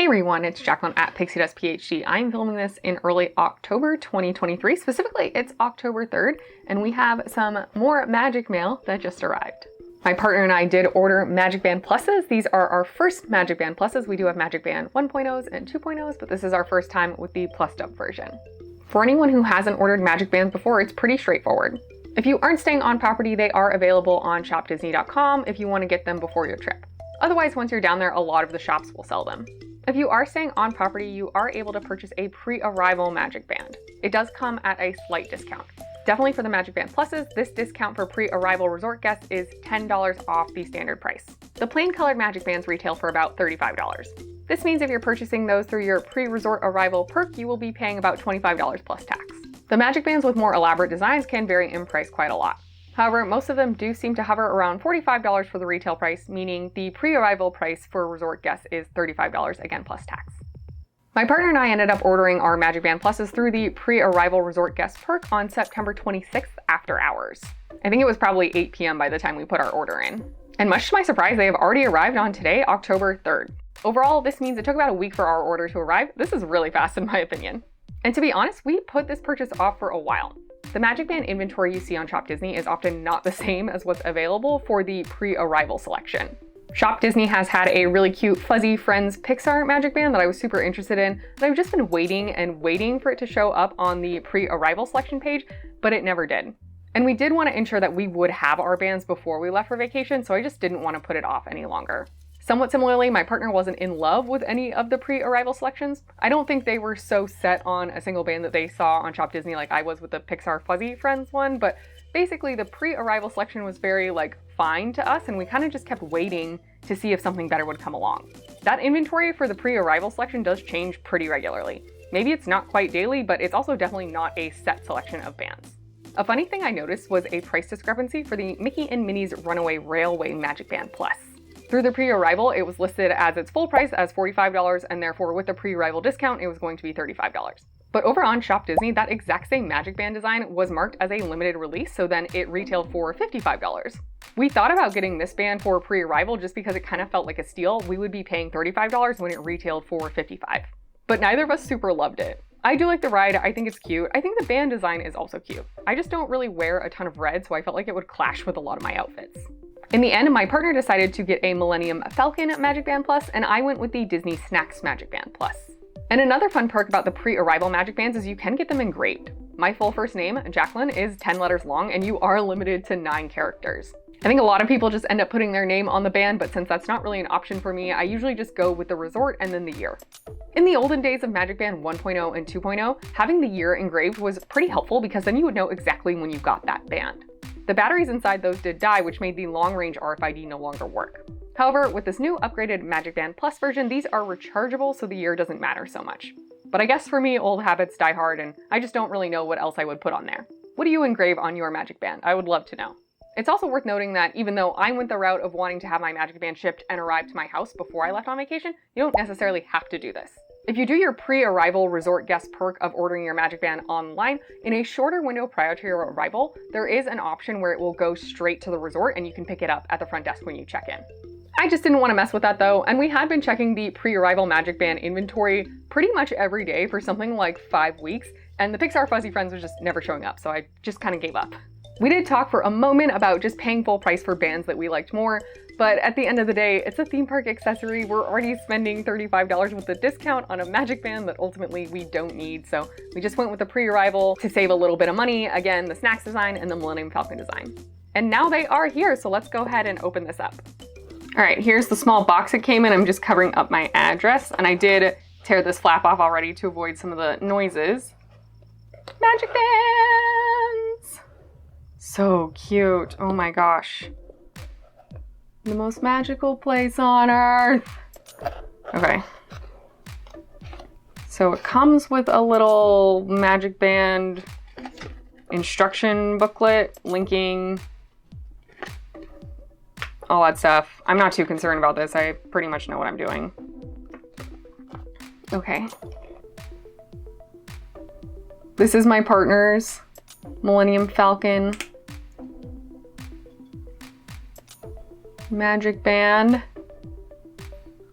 everyone, it's Jacqueline at Pixie Dust PhD. I'm filming this in early October 2023. Specifically, it's October 3rd, and we have some more Magic Mail that just arrived. My partner and I did order Magic Band Pluses. These are our first Magic Band Pluses. We do have Magic Band 1.0s and 2.0s, but this is our first time with the plussed up version. For anyone who hasn't ordered Magic Bands before, it's pretty straightforward. If you aren't staying on property, they are available on shopdisney.com if you want to get them before your trip. Otherwise, once you're down there, a lot of the shops will sell them. If you are staying on property, you are able to purchase a pre-arrival Magic Band. It does come at a slight discount. Definitely for the Magic Band Pluses, this discount for pre-arrival resort guests is $10 off the standard price. The plain colored Magic Bands retail for about $35. This means if you're purchasing those through your pre-resort arrival perk, you will be paying about $25 plus tax. The Magic Bands with more elaborate designs can vary in price quite a lot. However, most of them do seem to hover around $45 for the retail price, meaning the pre-arrival price for resort guests is $35, again plus tax. My partner and I ended up ordering our Magic Band Pluses through the pre-arrival resort guest perk on September 26th after hours. I think it was probably 8 p.m. by the time we put our order in. And much to my surprise, they have already arrived on today, October 3rd. Overall, this means it took about a week for our order to arrive. This is really fast in my opinion. And to be honest, we put this purchase off for a while. The Magic Band inventory you see on Shop Disney is often not the same as what's available for the pre-arrival selection. Shop Disney has had a really cute Fuzzy Friends Pixar Magic Band that I was super interested in, and I've just been waiting for it to show up on the pre-arrival selection page, but it never did. And we did want to ensure that we would have our bands before we left for vacation, so I just didn't want to put it off any longer. Somewhat similarly, my partner wasn't in love with any of the pre-arrival selections. I don't think they were so set on a single band that they saw on Shop Disney like I was with the Pixar Fuzzy Friends one, but basically the pre-arrival selection was very fine to us, and we kind of just kept waiting to see if something better would come along. That inventory for the pre-arrival selection does change pretty regularly. Maybe it's not quite daily, but it's also definitely not a set selection of bands. A funny thing I noticed was a price discrepancy for the Mickey and Minnie's Runaway Railway Magic Band Plus. Through the pre-arrival, it was listed as its full price as $45, and therefore with the pre-arrival discount, it was going to be $35. But over on Shop Disney, that exact same Magic Band design was marked as a limited release, so then it retailed for $55. We thought about getting this band for pre-arrival just because it kind of felt like a steal. We would be paying $35 when it retailed for $55. But neither of us super loved it. I do like the ride, I think it's cute. I think the band design is also cute. I just don't really wear a ton of red, so I felt like it would clash with a lot of my outfits. In the end, my partner decided to get a Millennium Falcon Magic Band Plus, and I went with the Disney Snacks Magic Band Plus. And another fun perk about the pre-arrival Magic Bands is you can get them engraved. My full first name, Jacqueline, is 10 letters long, and you are limited to 9 characters. I think a lot of people just end up putting their name on the band, but since that's not really an option for me, I usually just go with the resort and then the year. In the olden days of Magic Band 1.0 and 2.0, having the year engraved was pretty helpful because then you would know exactly when you got that band. The batteries inside those did die, which made the long-range RFID no longer work. However, with this new upgraded Magic Band Plus version, these are rechargeable, so the year doesn't matter so much. But I guess for me, old habits die hard, and I just don't really know what else I would put on there. What do you engrave on your Magic Band? I would love to know. It's also worth noting that even though I went the route of wanting to have my Magic Band shipped and arrive to my house before I left on vacation, you don't necessarily have to do this. If you do your pre-arrival resort guest perk of ordering your Magic Band online, in a shorter window prior to your arrival, there is an option where it will go straight to the resort and you can pick it up at the front desk when you check in. I just didn't want to mess with that though, and we had been checking the pre-arrival Magic Band inventory pretty much every day for something like 5 weeks, and the Pixar Fuzzy Friends was just never showing up, so I just kind of gave up. We did talk for a moment about just paying full price for bands that we liked more, but at the end of the day, it's a theme park accessory. We're already spending $35 with the discount on a Magic Band that ultimately we don't need, so we just went with the pre-arrival to save a little bit of money. Again, the Snacks design and the Millennium Falcon design. And now they are here, so let's go ahead and open this up. All right, here's the small box it came in. I'm just covering up my address, and I did tear this flap off already to avoid some of the noises. Magic Bands! So cute, oh my gosh. The most magical place on earth. Okay. So it comes with a little Magic Band instruction booklet linking all that stuff. I'm not too concerned about this. I pretty much know what I'm doing. Okay. This is my partner's Millennium Falcon Magic Band.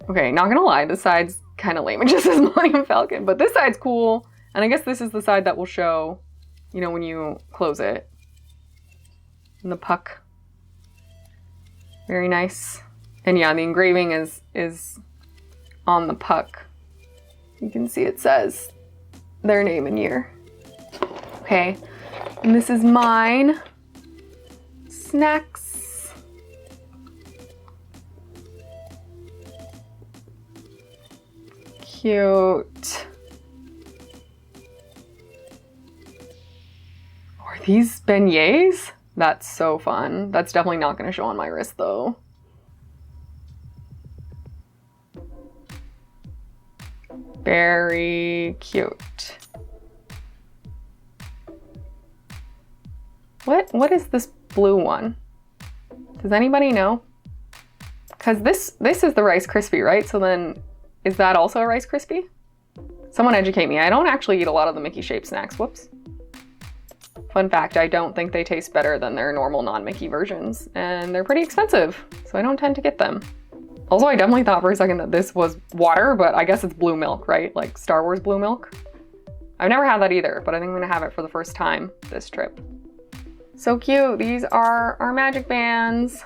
Okay, not gonna lie, the sides kind of lame. It just says Millennium Falcon, but this side's cool. And I guess this is the side that will show, you know, when you close it. And the puck. Very nice. And yeah, the engraving is on the puck. You can see it says their name and year. Okay, and this is mine. Snacks. Cute. Are these beignets? That's so fun. That's definitely not going to show on my wrist though. Very cute. What is this blue one? Does anybody know? Because this is the Rice Krispie, right? So then, is that also a Rice Krispie? Someone educate me. I don't actually eat a lot of the Mickey shaped snacks. Whoops. Fun fact, I don't think they taste better than their normal non-Mickey versions, and they're pretty expensive, so I don't tend to get them. Also, I definitely thought for a second that this was water, but I guess it's blue milk, right? Like Star Wars blue milk. I've never had that either, but I think I'm gonna have it for the first time this trip. So cute. These are our Magic Bands.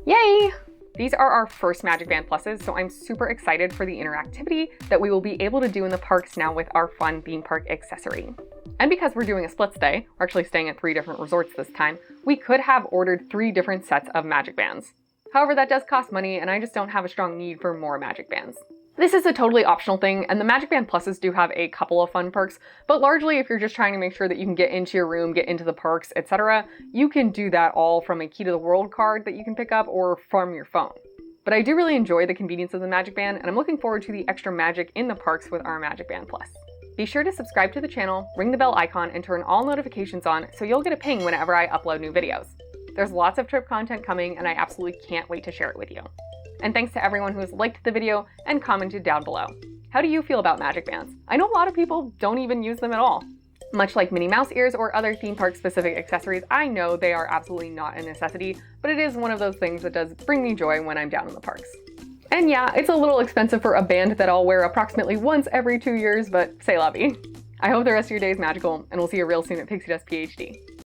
Yay! These are our first Magic Band Pluses, so I'm super excited for the interactivity that we will be able to do in the parks now with our fun theme park accessory. And because we're doing a split stay, we're actually staying at 3 different resorts this time, we could have ordered 3 different sets of Magic Bands. However, that does cost money, and I just don't have a strong need for more Magic Bands. This is a totally optional thing, and the Magic Band Pluses do have a couple of fun perks, but largely if you're just trying to make sure that you can get into your room, get into the parks, etc., you can do that all from a Key to the World card that you can pick up or from your phone. But I do really enjoy the convenience of the Magic Band, and I'm looking forward to the extra magic in the parks with our Magic Band Plus. Be sure to subscribe to the channel, ring the bell icon, and turn all notifications on so you'll get a ping whenever I upload new videos. There's lots of trip content coming, and I absolutely can't wait to share it with you. And thanks to everyone who has liked the video and commented down below. How do you feel about Magic Bands? I know a lot of people don't even use them at all. Much like Minnie Mouse ears or other theme park specific accessories, I know they are absolutely not a necessity, but it is one of those things that does bring me joy when I'm down in the parks. And yeah, it's a little expensive for a band that I'll wear approximately once every 2 years, but c'est la vie. I hope the rest of your day is magical, and we'll see you real soon at Pixie Dust PhD.